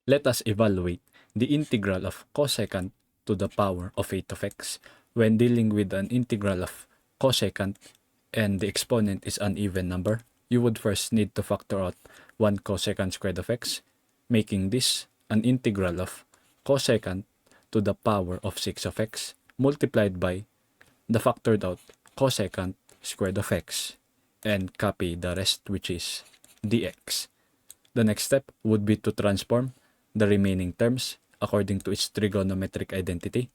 Let us evaluate the integral of cosecant to the power of 8 of x. When dealing with an integral of cosecant and the exponent is an even number, you would first need to factor out 1 cosecant squared of x, making this an integral of cosecant to the power of 6 of x multiplied by the factored out cosecant squared of x, and copy the rest, which is dx. The next step would be to transform the remaining terms according to its trigonometric identity.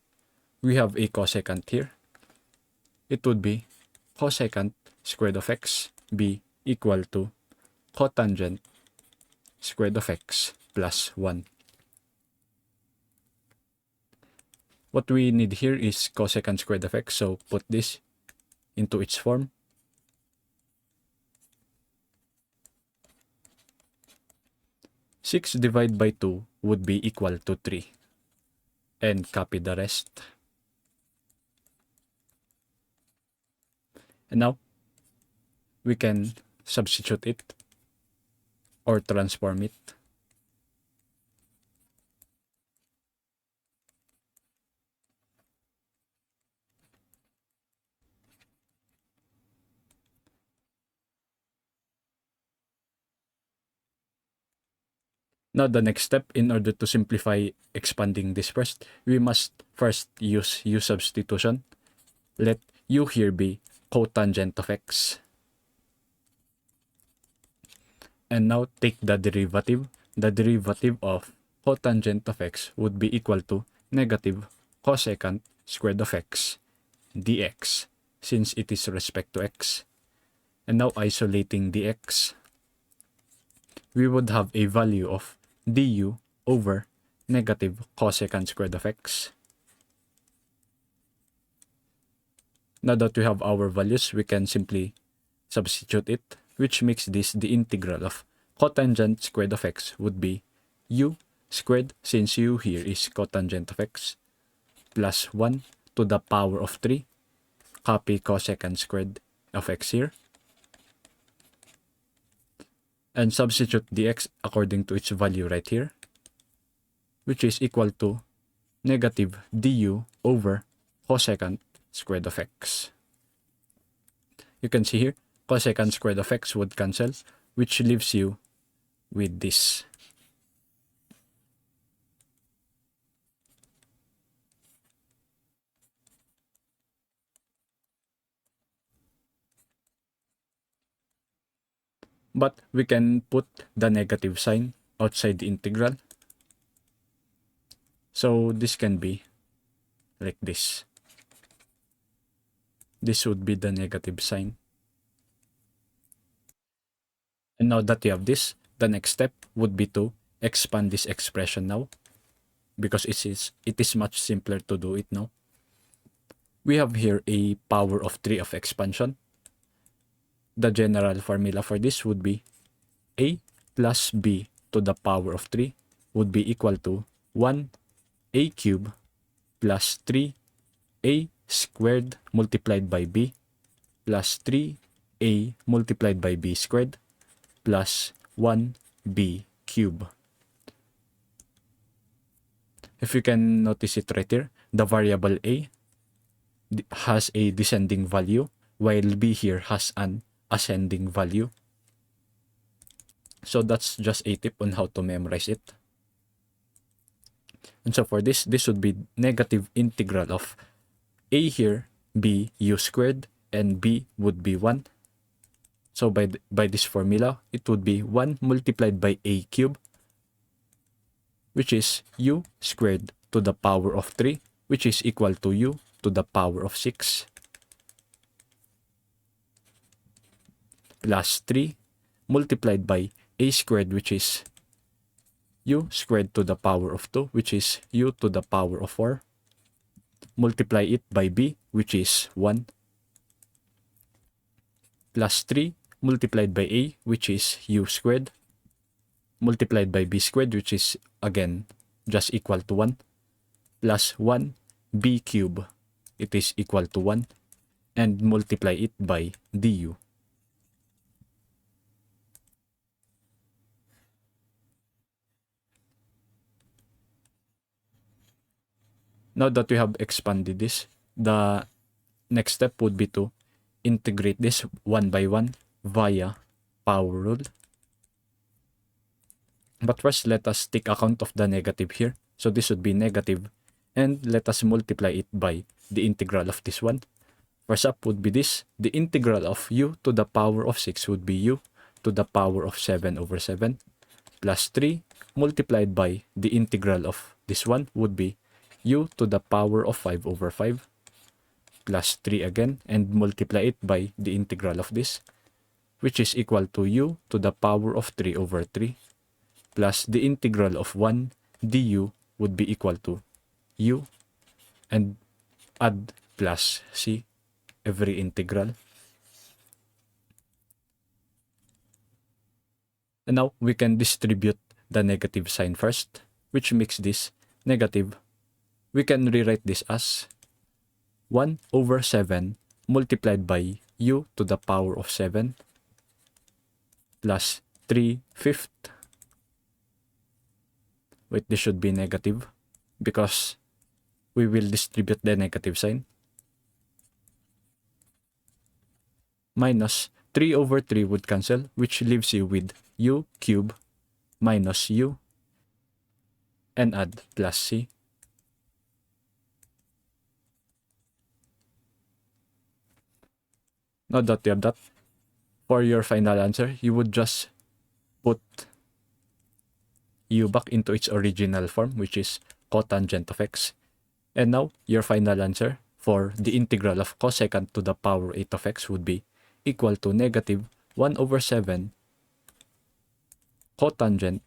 We have a cosecant here. It would be cosecant squared of x be equal to cotangent squared of x plus 1. What we need here is cosecant squared of x, so put this into its form. Six divided by 2 would be equal to 3. And copy the rest. And now, we can substitute it or transform it. Now, the next step, in order to simplify expanding this first, we must first use u substitution. Let u here be cotangent of x. And now take the derivative. The derivative of cotangent of x would be equal to negative cosecant squared of x dx, since it is respect to x. And now isolating dx, we would have a value of du over negative cosecant squared of x. Now that we have our values, we can simply substitute it, which makes this the integral of cotangent squared of x would be u squared, since u here is cotangent of x, plus 1 to the power of 3, copy cosecant squared of x here, and substitute dx according to its value right here, which is equal to negative du over cosecant squared of x. You can see here, cosecant squared of x would cancel, which leaves you with this. But we can put the negative sign outside the integral. So this can be like this. This would be the negative sign. And now that you have this, the next step would be to expand this expression now, because it is much simpler to do it now. We have here a power of 3 of expansion. The general formula for this would be a plus b to the power of 3 would be equal to 1a cubed plus 3a squared multiplied by b plus 3a multiplied by b squared plus 1b cubed. If you can notice it right here, the variable a has a descending value, while b here has an ascending value. So that's just a tip on how to memorize it. And so for this would be negative integral of a here be u squared and b would be 1. So by this formula, it would be 1 multiplied by a cubed, which is u squared to the power of 3, which is equal to u to the power of 6, plus 3 multiplied by a squared, which is u squared to the power of 2, which is u to the power of 4, multiply it by b, which is 1, plus 3 multiplied by a, which is u squared, multiplied by b squared, which is again just equal to 1, plus 1 b cubed, it is equal to 1, and multiply it by du. Now that we have expanded this, the next step would be to integrate this one by one via power rule. But first, let us take account of the negative here. So this would be negative, and let us multiply it by the integral of this one. First up would be this. The integral of u to the power of 6 would be u to the power of 7 over 7 plus 3 multiplied by the integral of this one would be u to the power of 5 over 5 plus 3 again, and multiply it by the integral of this, which is equal to u to the power of 3 over 3 plus the integral of 1 du would be equal to u, and add plus c every integral. And now we can distribute the negative sign first, which makes this negative. We can rewrite this as 1 over 7 multiplied by u to the power of 7 plus 3/5. Wait, this should be negative because we will distribute the negative sign. Minus 3 over 3 would cancel, which leaves you with u cube minus u, and add plus c. Now that you have that, for your final answer, you would just put u back into its original form, which is cotangent of x. And now, your final answer for the integral of cosecant to the power 8 of x would be equal to negative 1 over 7 cotangent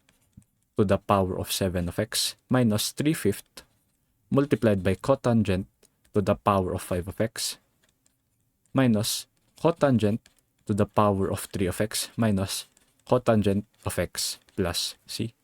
to the power of 7 of x minus 3/5 multiplied by cotangent to the power of 5 of x minus cotangent to the power of 3 of x minus cotangent of x plus c.